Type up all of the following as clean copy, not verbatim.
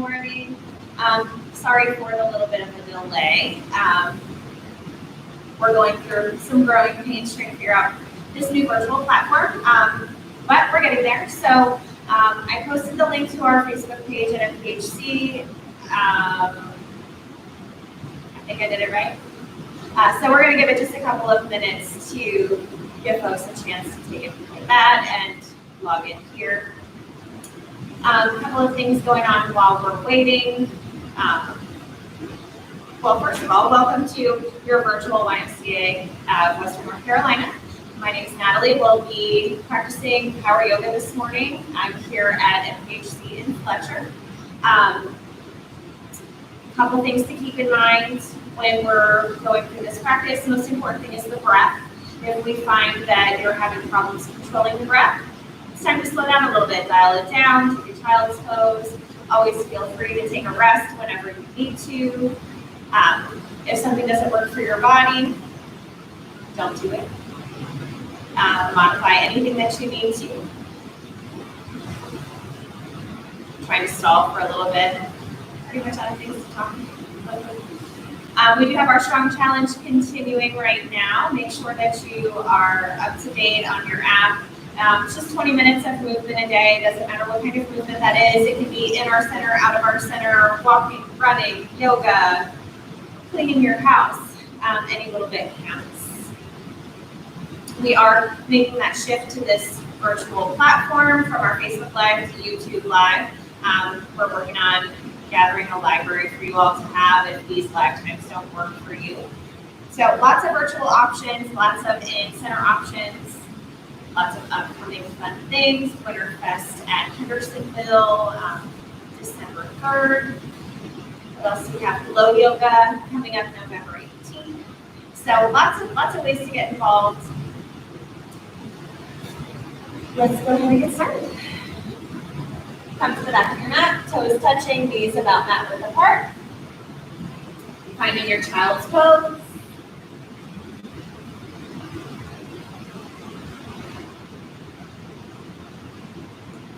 morning. Sorry for the little bit of a delay. We're going through some growing pains trying to figure out this new virtual platform, but we're getting there. So I posted the link to our Facebook page at MPHC. I think I did it right. So we're going to give it just a couple of minutes to give folks a chance to take a look at that and log in here. A couple of things going on while we're waiting. Well, first of all, welcome to your virtual YMCA of Western North Carolina. My name is Natalie. We'll be practicing power yoga this morning. I'm here at MPHC in Fletcher. A couple things to keep in mind when we're going through this practice. The most important thing is the breath. If we find that you're having problems controlling the breath, it's time to slow down a little bit, dial it down, take your child's pose. Always feel free to take a rest whenever you need to. If something doesn't work for your body, don't do it. Modify anything that you need to. Trying to stall for a little bit. Pretty much out of things to talk about. We do have our Strong Challenge continuing right now. Make sure that you are up to date on your app. It's just 20 minutes of movement a day. Doesn't matter what kind of movement that is. It can be in our center, out of our center, walking, running, yoga, cleaning your house. Any little bit counts. We are making that shift to this virtual platform from our Facebook Live to YouTube Live. We're working on gathering a library for you all to have if these live times don't work for you. So lots of virtual options, lots of in-center options, lots of upcoming fun things. Winterfest at Hendersonville, December 3rd. What else do we have? Flow yoga coming up November 18th. So lots of ways to get involved. Let's go ahead and get started. Come to the back of your mat, toes touching, knees about mat width apart. Finding your child's pose.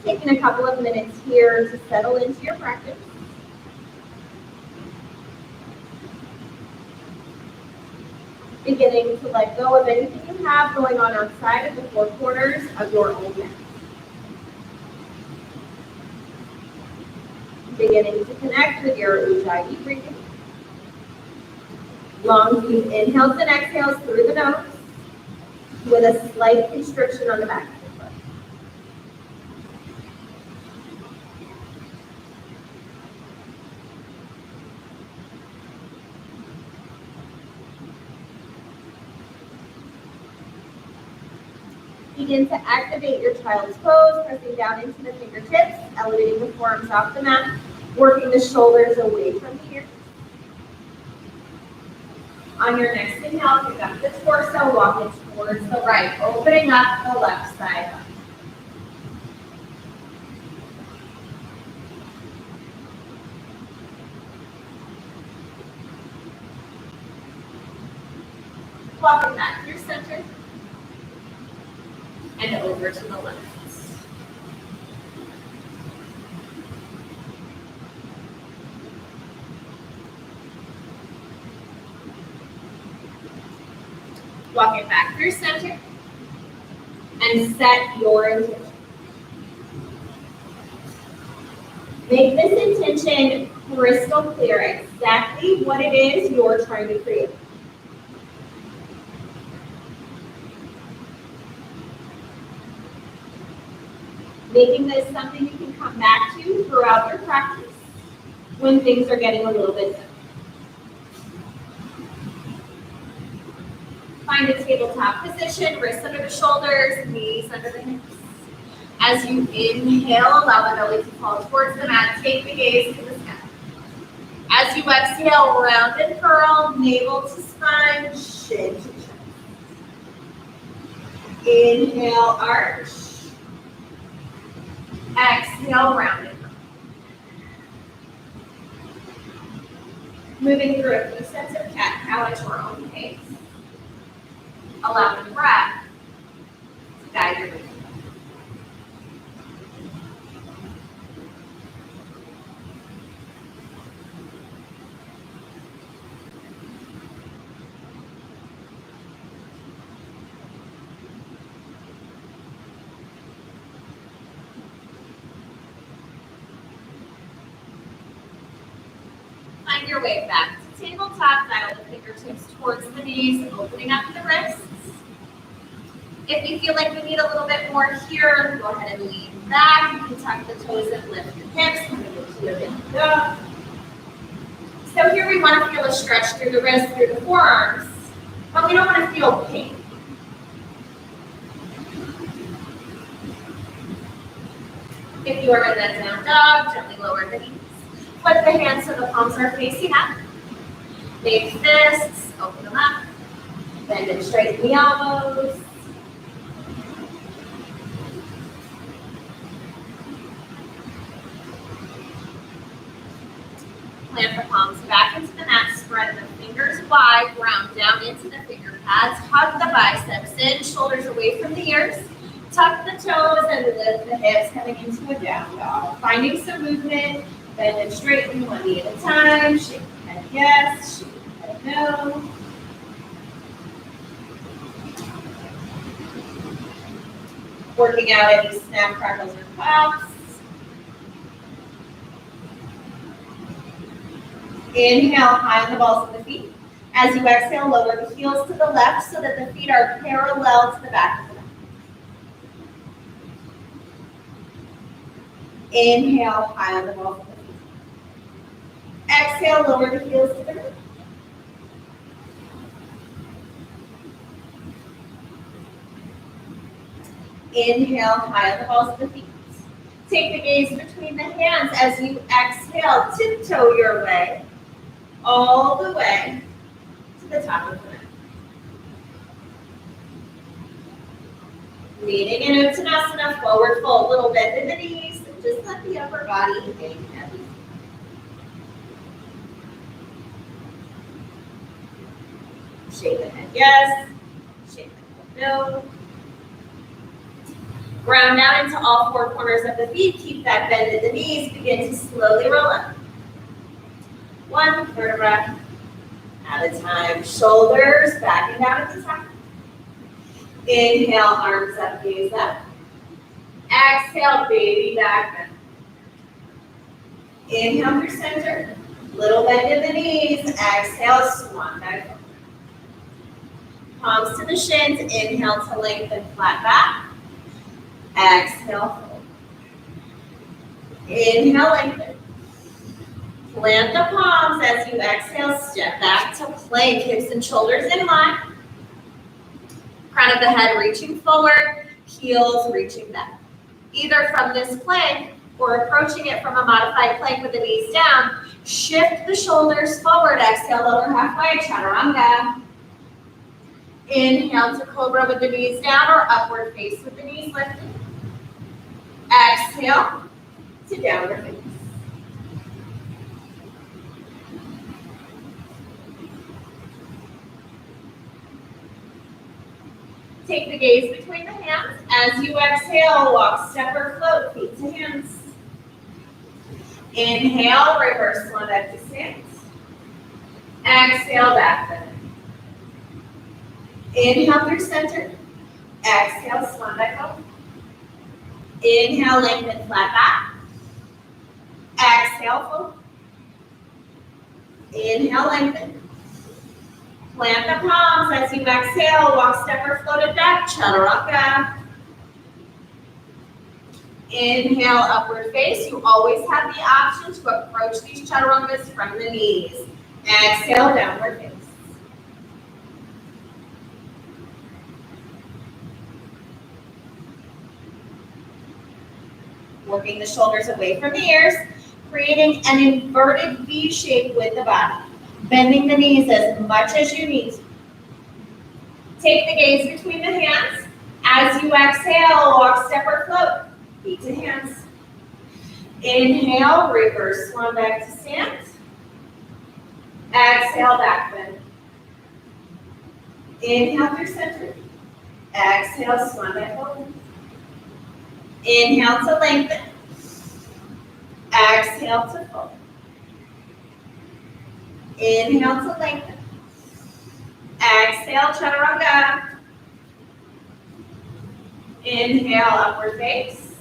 Taking a couple of minutes here to settle into your practice. Beginning to let go of anything you have going on outside of the four corners of your own mat. Beginning to connect with your Ujjayi breathing. Long, deep inhales and exhales through the nose with a slight constriction on the back of the foot. Begin to activate your child's pose, pressing down into the fingertips, elevating the forearms off the mat, working the shoulders away from the ears. On your next inhale, pick up the torso, walk it towards the right, opening up the left side up. Walking back through center. And over to the left. Walk it back through center and set your intention. Make this intention crystal clear exactly what it is you're trying to create. Making this something you can come back to throughout your practice when things are getting a little bit different. Find a tabletop position, wrists under the shoulders, knees under the hips. As you inhale, allow the belly to fall towards the mat. Take the gaze to the sky. As you exhale, round and curl, navel to spine, chin to chest. Inhale, arch. Exhale, round and curl. Moving through a few sets of cat-cow at your own pace. Allow the breath to guide your movement. your way back to tabletop. Dial the fingertips towards the knees, opening up the wrists. If you feel like you need a little bit more here, go ahead and lean back. You can tuck the toes and lift the hips, coming into a big dog. So here we want to feel a stretch through the wrists, through the forearms, but we don't want to feel pain. If you are in that down dog, gently lower the knees. Flip the hands so the palms are facing up. Big fists, open them up. Bend and straighten the elbows. Plant the palms back into the mat, spread the fingers wide, ground down into the finger pads, hug the biceps in, shoulders away from the ears, tuck the toes and lift the hips, coming into a down dog. Finding some movement, bend and straighten one knee at a time, shake the head yes, shake the head no. Working out any snap, crackles, or pops. Inhale, high on the balls of the feet. As you exhale, lower the heels to the left so that the feet are parallel to the back of the mat. Inhale, high on the balls of the feet. Exhale, lower the heels to the right. Inhale, high on the balls of the feet. Take the gaze between the hands as you exhale, tiptoe your way all the way to the top of the mat. Leaning in Uttanasana, forward fold, little bend in the knees, and just let the upper body hang heavy. Shake the head yes, shake the head no. Ground down into all four corners of the feet. Keep that bend in the knees. Begin to slowly roll up. One vertebra at a time. Shoulders back and down at the top. Inhale, arms up, gaze up. Exhale, baby back bend. Inhale through center. Little bend in the knees. Exhale, swan back up. Palms to the shins. Inhale to lengthen flat back. Exhale, fold. Inhale, lengthen. Plant the palms as you exhale, step back to plank, hips and shoulders in line. Crown of the head reaching forward, heels reaching back. Either from this plank or approaching it from a modified plank with the knees down, shift the shoulders forward, exhale, lower halfway, chaturanga. Inhale to cobra with the knees down or upward face with the knees lifted. Exhale to downward face. Take the gaze between the hands. As you exhale, walk, step, or float, feet to hands. Inhale, reverse swan back to stance. Exhale, back bend. Inhale through center. Exhale, swan back up. Inhale, lengthen flat back. Exhale, fold. Inhale, lengthen. Plant the palms as you exhale, walk, step, or float it back, chaturanga. Inhale, upward face. You always have the option to approach these chaturangas from the knees. Exhale, downward face. Working the shoulders away from the ears, creating an inverted V shape with the body. Bending the knees as much as you need to. Take the gaze between the hands. As you exhale, walk, step, or float. Feet to hands. Inhale, reverse swan back to stance. Exhale, back bend. Inhale through center. Exhale, swan back over. Inhale to lengthen. Exhale to fold. Inhale to lengthen. Exhale, chaturanga. Inhale, upward face.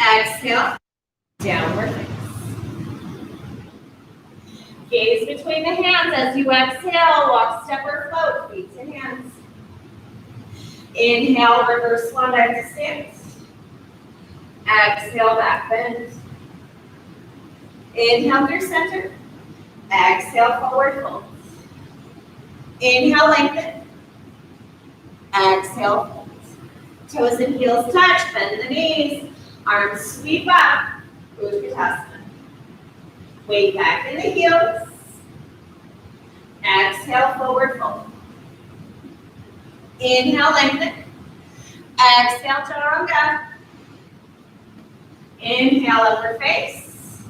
Exhale, downward face. Gaze between the hands as you exhale, walk, step, or float, feet to hands. Inhale, reverse swan dive to stance. Exhale, back bend. Inhale through center. Exhale, forward fold. Inhale, lengthen. Exhale, fold. Toes and heels touch, bend the knees. Arms sweep up, Utkatasana. Weight back in the heels. Exhale, forward fold. Inhale, lengthen. Exhale, chaturanga. Inhale, upward face.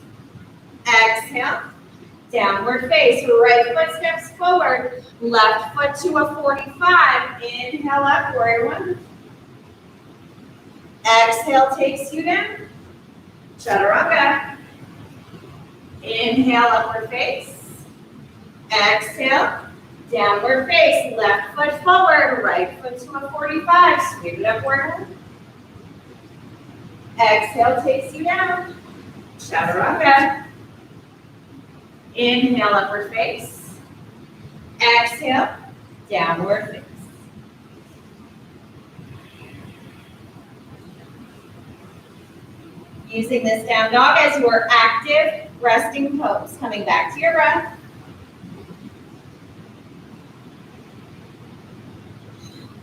Exhale, downward face. Right foot steps forward. Left foot to a 45. Inhale up, warrior one. Exhale takes you down. Chaturanga. Inhale, upward face. Exhale, downward face. Left foot forward, right foot to a 45. Sweep it upward. Exhale takes you down. Chaturanga. Inhale, upward face. Exhale, downward face. Using this down dog as your active resting pose. Coming back to your breath.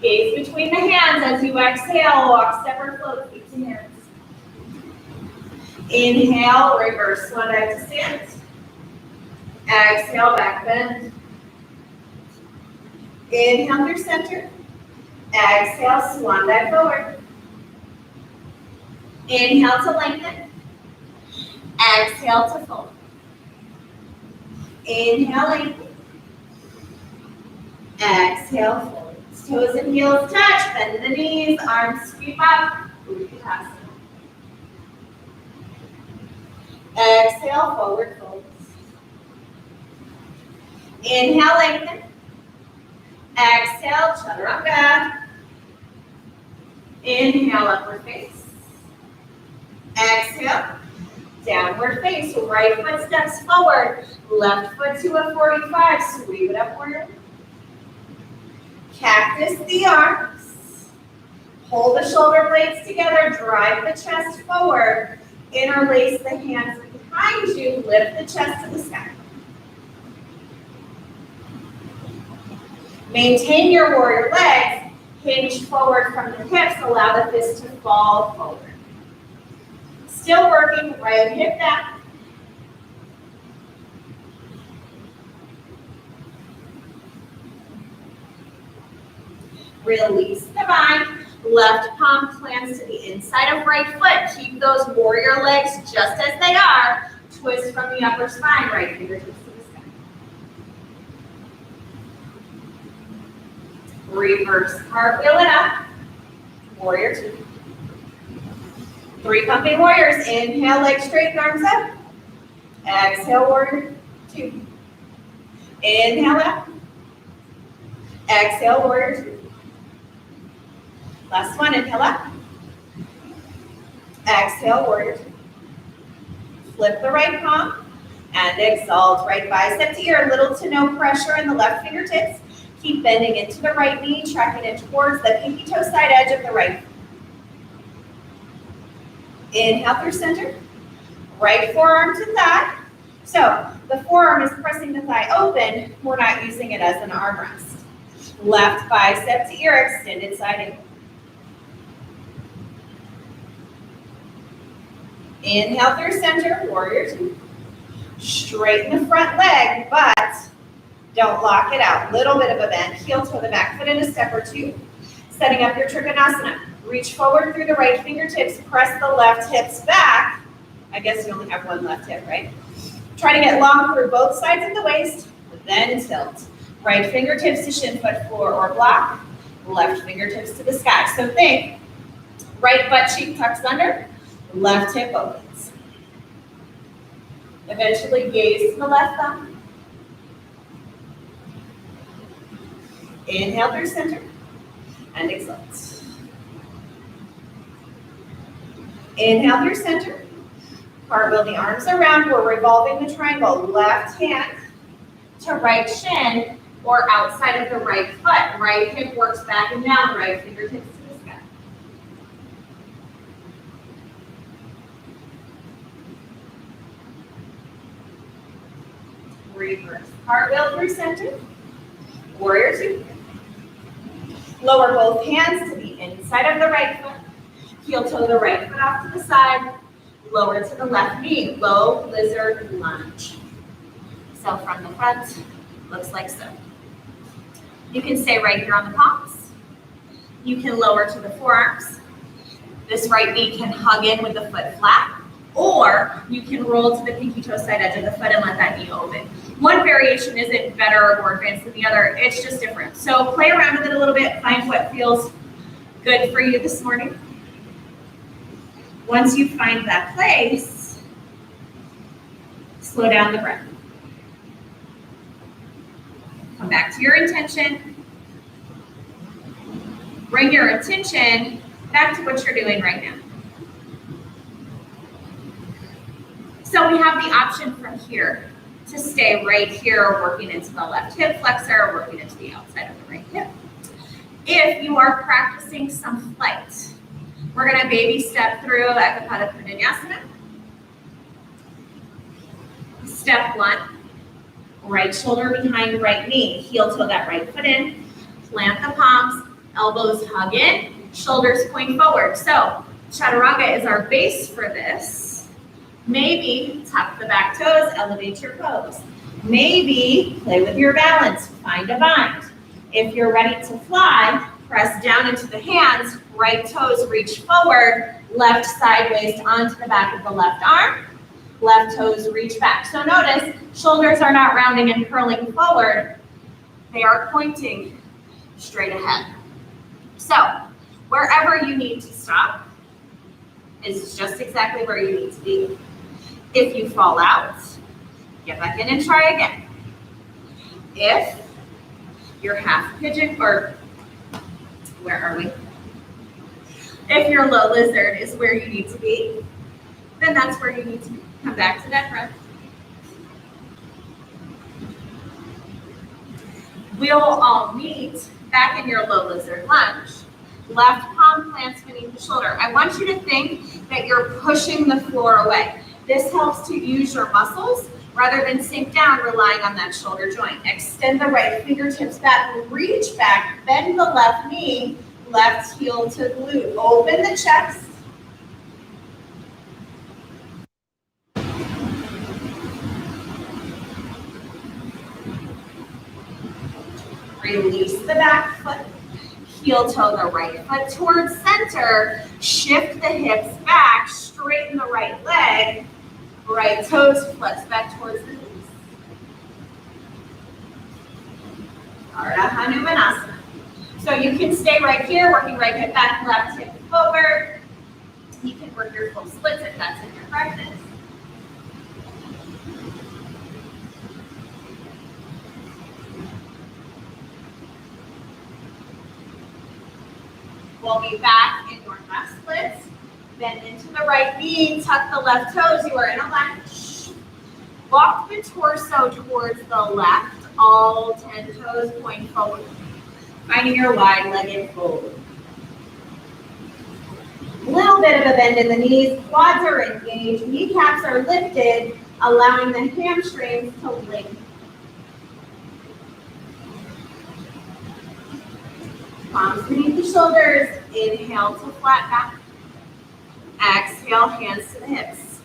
Gaze between the hands as you exhale, walk, step, or float, feet to hands. Inhale, reverse swan dive to stance. Exhale, back bend. Inhale through center. Exhale, swan dive forward. Inhale to lengthen. Exhale to fold. Inhale, lengthen. Exhale, fold. Toes and heels touch, bend the knees, arms sweep up, Utkatasana. Exhale, forward folds. Inhale, lengthen. Exhale, chaturanga. Inhale, upward face. Exhale, downward face. Right foot steps forward, left foot to a 45, sweep it upward. Cactus the arms. Hold the shoulder blades together, drive the chest forward. Interlace the hands behind you, lift the chest to the sky. Maintain your warrior legs, hinge forward from the hips, allow the fist to fall forward. Still working, right hip back. Release the bind. Left palm plants to the inside of right foot. Keep those warrior legs just as they are. Twist from the upper spine, right fingertips to the sky. Reverse cartwheel it up. Warrior two. 3 pumping warriors. Inhale, legs straight, arms up. Exhale, warrior two. Inhale up. Exhale, warrior two. Last one, inhale up. Exhale, warrior two. Flip the right palm and exalt. Right bicep to ear, little to no pressure in the left fingertips. Keep bending into the right knee, tracking it towards the pinky toe side edge of the right. Inhale through center. Right forearm to thigh. So the forearm is pressing the thigh open. We're not using it as an armrest. Left bicep to ear, extended side angle. Inhale through center, warrior two. Straighten the front leg, but don't lock it out. Little bit of a bend. Heel toe the back foot in a step or two. Setting up your Trikonasana. Reach forward through the right fingertips. Press the left hips back. I guess you only have one left hip, right? Try to get long through both sides of the waist, then tilt. Right fingertips to shin foot floor or block. Left fingertips to the sky. So think, right butt cheek tucks under. Left hip opens. Eventually gaze to the left thumb. Inhale through center and exhale. Inhale through center. Cartwheel the arms around. We're revolving the triangle. Left hand to right shin or outside of the right foot. Right hip works back and down, right fingertips to the sky. Reverse cartwheel through center. Warrior two. Lower both hands to the inside of the right foot. Heel toe the right foot off to the side. Lower to the left knee. Low lizard lunge. So from the front, looks like so. You can stay right here on the palms. You can lower to the forearms. This right knee can hug in with the foot flat, or you can roll to the pinky toe side edge of the foot and let that knee open. One variation isn't better or more advanced than the other, it's just different. So play around with it a little bit, find what feels good for you this morning. Once you find that place, slow down the breath. Come back to your intention. Bring your attention back to what you're doing right now. So we have the option from here to stay right here, working into the left hip flexor, working into the outside of the right hip. If you are practicing some flight, we're going to baby step through Ekapada Pundanyasana. Step one, right shoulder behind right knee, heel toe that right foot in, plant the palms, elbows hug in, shoulders point forward. So Chaturanga is our base for this. Maybe tuck the back toes, elevate your pose. Maybe play with your balance, find a bind. If you're ready to fly, press down into the hands, right toes reach forward, left sideways onto the back of the left arm, left toes reach back. So notice, shoulders are not rounding and curling forward, they are pointing straight ahead. So wherever you need to stop is just exactly where you need to be. If you fall out, get back in and try again. If you're half pigeon, or where are we? If your low lizard is where you need to be, then that's where you need to come back to that breath. We'll all meet back in your low lizard lunge. Left palm plants beneath the shoulder. I want you to think that you're pushing the floor away. This helps to use your muscles rather than sink down relying on that shoulder joint. Extend the right fingertips back, reach back, bend the left knee, left heel to glute. Open the chest. Release the back foot. Heel toe the right foot towards center. Shift the hips back, straighten the right leg. Right toes flex back towards the knees. Ardha Hanumanasana. So you can stay right here, working right hip back, left hip forward. You can work your full splits if that's in your practice. We'll be back in your left splits. Bend into the right knee, tuck the left toes. You are in a lunge. Walk the torso towards the left. All 10 toes point forward. Finding your wide-legged fold. A little bit of a bend in the knees. Quads are engaged. Kneecaps are lifted, allowing the hamstrings to link. Palms beneath the shoulders. Inhale to flat back. Exhale, hands to the hips.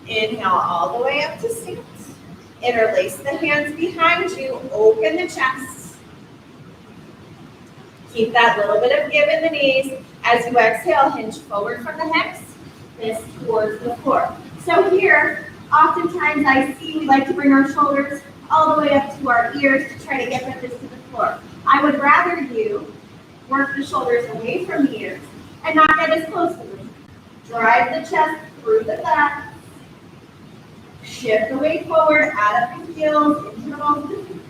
Inhale all the way up to stance. Interlace the hands behind you. Open the chest. Keep that little bit of give in the knees. As you exhale, hinge forward from the hips. Fist towards the floor. So here, oftentimes I see we like to bring our shoulders all the way up to our ears to try to get them to the floor. I would rather you work the shoulders away from the ears and not get as close to them. Drive the chest through the back. Shift the weight forward, add up the heels, into the balls of the feet.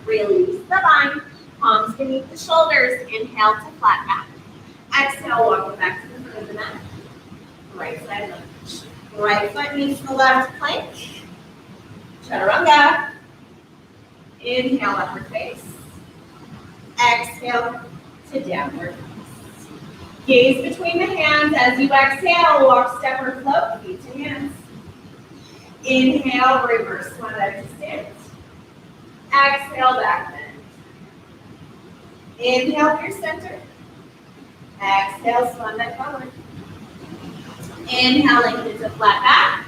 Release the bind, palms beneath the shoulders, inhale to flat back. Exhale, walk it back to the front of the mat. Right side lunge. Right foot meets the left plank. Chaturanga. Inhale, upward face. Exhale to downward. Gaze between the hands as you exhale, walk, step, or float, feet to hands. Inhale, reverse swan dive to stance. Exhale, back bend. Inhale through center. Exhale, swan dive forward. Inhale, lengthen to flat back.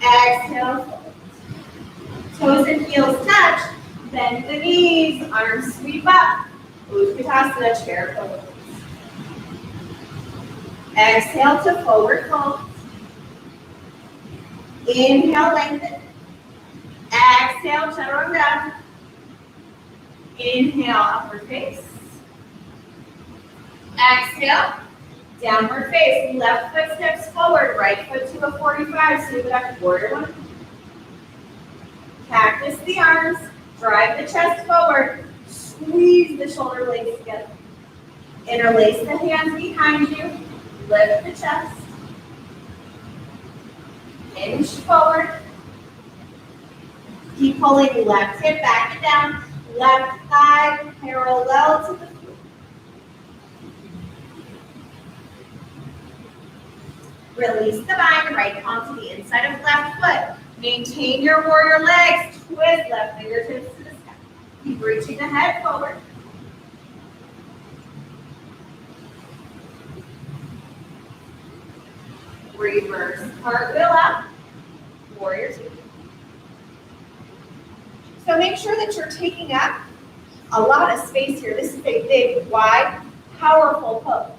Exhale, fold. Toes and heels touch. Bend the knees, arms sweep up. Utkatasana, chair pose. Exhale to forward fold. Inhale, lengthen. Exhale, chaturanga. Inhale, upward face. Exhale, downward face. Left foot steps forward, right foot to a 45, so you got warrior one. Cactus the arms, drive the chest forward, squeeze the shoulder blades together. Interlace the hands behind you, lift the chest. Inch forward. Keep pulling left hip back and down, left thigh parallel to the floor. Release the bind, right palm to the inside of left foot. Maintain your warrior legs, twist left fingertips to the sky. Keep reaching the head forward. Reverse cartwheel up, warrior two. So make sure that you're taking up a lot of space here. This is a big, wide, powerful pose.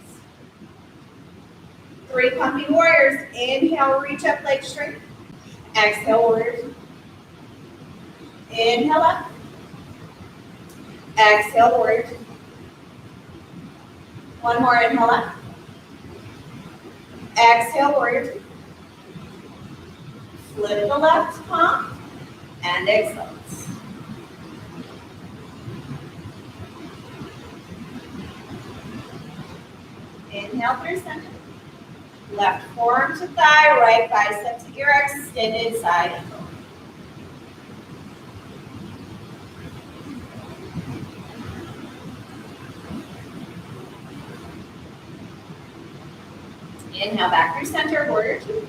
3 pumping warriors. Inhale, reach up, legs straight. Exhale, warrior two. Inhale up. Exhale, warrior two. One more, inhale up. Exhale, warrior two. Flip the left palm and exhale. Inhale through center. Left forearm to thigh, right bicep to ear, extended side and forward. Inhale back through center, warrior two.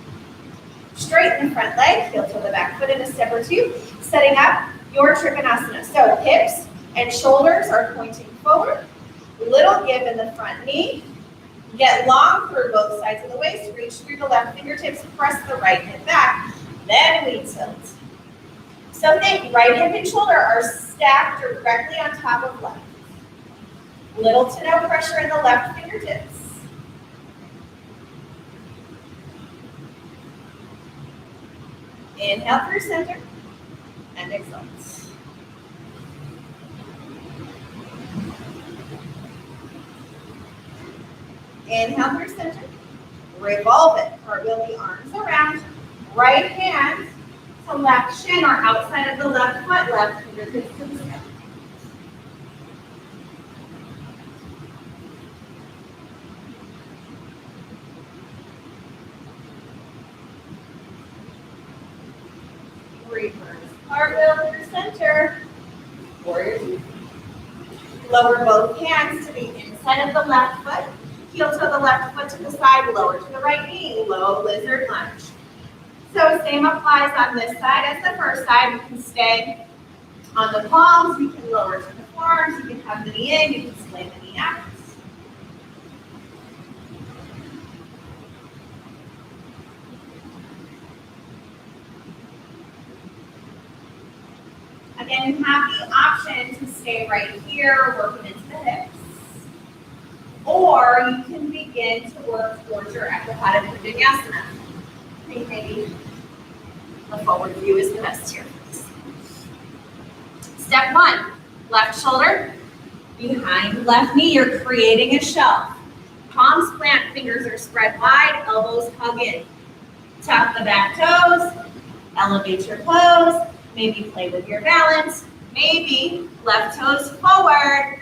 Straighten the front leg, heel to the back foot in a step or two, setting up your Trikonasana. So hips and shoulders are pointing forward. Little give in the front knee. Get long through both sides of the waist. Reach through the left fingertips, press the right hip back. Then we tilt. So think right hip and shoulder are stacked directly on top of left. Little to no pressure in the left fingertips. Inhale through center and exhale. Inhale through center, revolve it, cartwheel the arms around, right hand to left shin or outside of the left foot, left fingertips to the sky. Reverse cartwheel through center, warrior two. Lower both hands to the inside of the left foot. Heel to the left foot to the side, lower to the right knee, low lizard lunge. So same applies on this side as the first side. You can stay on the palms, you can lower to the forearms, you can have the knee in, you can splay the knee out. Again, you have the option to stay right here, working into the hips. Or you can begin to work towards your Ekapada Bhujangasana. I think maybe a forward view is the best here. Step 1, left shoulder behind left knee. You're creating a shelf. Palms plant, fingers are spread wide, elbows hug in. Tuck the back toes, elevate your clothes, maybe play with your balance, maybe left toes forward,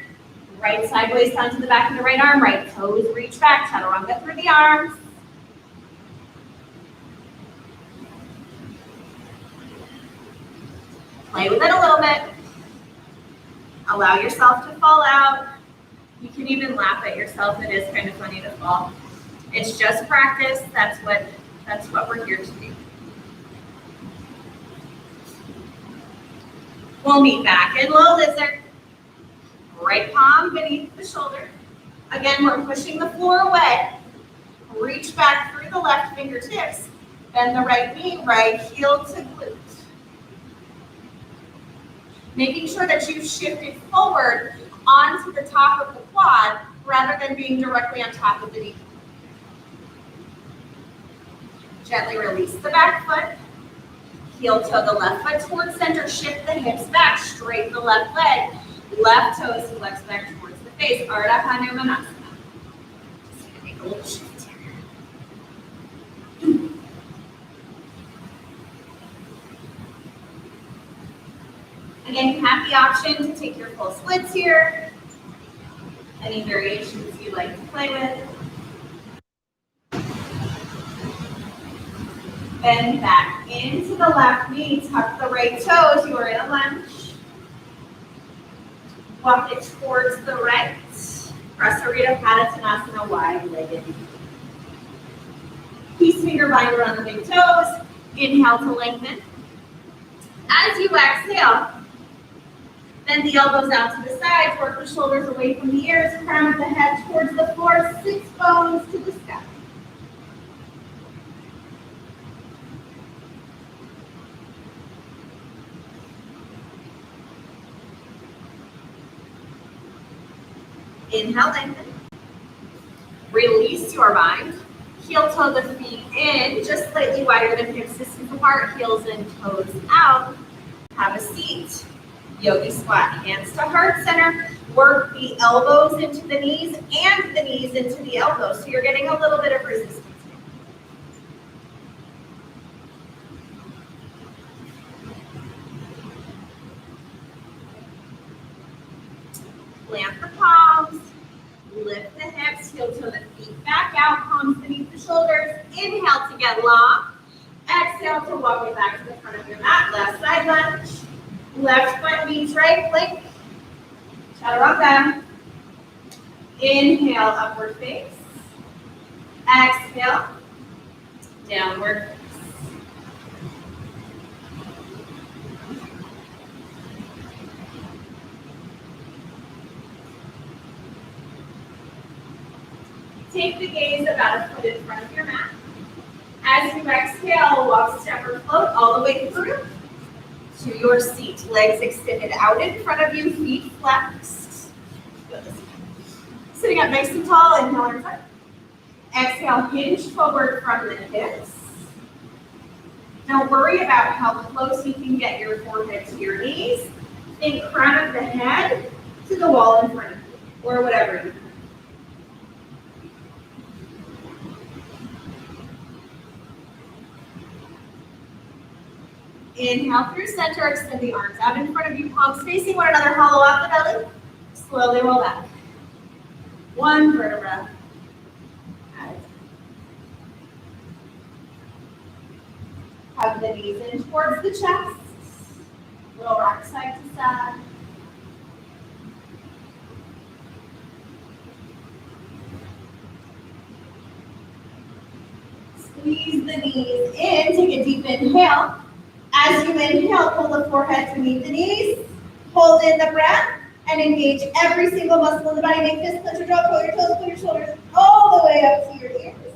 right sideways down to the back of the right arm, right toes reach back, chaturanga through the arms. Play with it a little bit. Allow yourself to fall out. You can even laugh at yourself. It is kind of funny to fall. It's just practice. That's what we're here to do. We'll meet back in low lizard. Right palm beneath the shoulder. Again, we're pushing the floor away. Reach back through the left fingertips. Bend the right knee, right heel to glute. Making sure that you've shifted forward onto the top of the quad rather than being directly on top of the knee. Gently release the back foot. Heel toe the left foot towards center. Shift the hips back. Straighten the left leg. Left toes flex back towards the face. Ardha Hanumanasana. Just gonna make a little shift here. Again, you have the option to take your full splits here. Any variations you like to play with. Bend back into the left knee, tuck the right toes. You are in a lunge. Walk it towards the right. Prasarita Padottanasana, wide-legged. Peace finger binder on the big toes. Inhale to lengthen. As you exhale, bend the elbows out to the sides. Work the shoulders away from the ears. Crown of the head towards the floor. Sits bones to the sky. Inhale, lengthen. Release your mind. Heel toe the feet in, just slightly wider than hips distance apart. Heels and toes out. Have a seat. Yogi squat, hands to heart center. Work the elbows into the knees and the knees into the elbows. So you're getting a little bit of resistance. Plant the palms, lift the hips, heel toe the feet back out, palms beneath the shoulders. Inhale to get long. Exhale to walk it back to the front of your mat. Left side lunge. Left foot meets right plank. Chaturanga. Inhale, upward face. Exhale, downward face. Take the gaze about a foot in front of your mat. As you exhale, walk, step, or float all the way through to your seat. Legs extended out in front of you, feet flexed. Good. Sitting up nice and tall, inhale and front. Exhale, hinge forward from the hips. Don't worry about how close you can get your forehead to your knees. Think crown of the head to the wall in front of you, or whatever you. Inhale through center, extend the arms out in front of you, palms facing one another, hollow out the belly. Slowly roll back. One vertebra at a time. Hug the knees in towards the chest. Little rock side to side. Squeeze the knees in, take a deep inhale. As you inhale, pull the forehead to meet the knees. Hold in the breath and engage every single muscle in the body. Make this clench your jaw, pull your toes, pull your shoulders all the way up to your ears.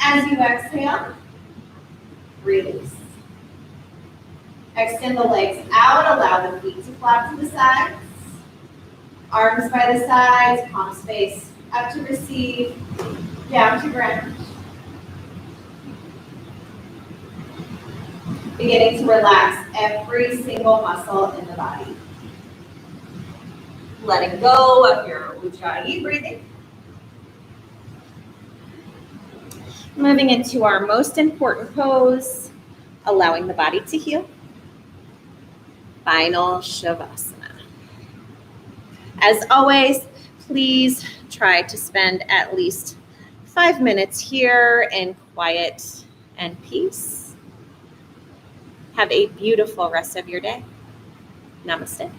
As you exhale, release. Extend the legs out, allow the feet to flap to the sides. Arms by the sides, palms face up to receive, down to ground. Beginning to relax every single muscle in the body. Letting go of your Ujjayi breathing. Moving into our most important pose, allowing the body to heal. Final Shavasana. As always, please try to spend at least 5 minutes here in quiet and peace. Have a beautiful rest of your day. Namaste.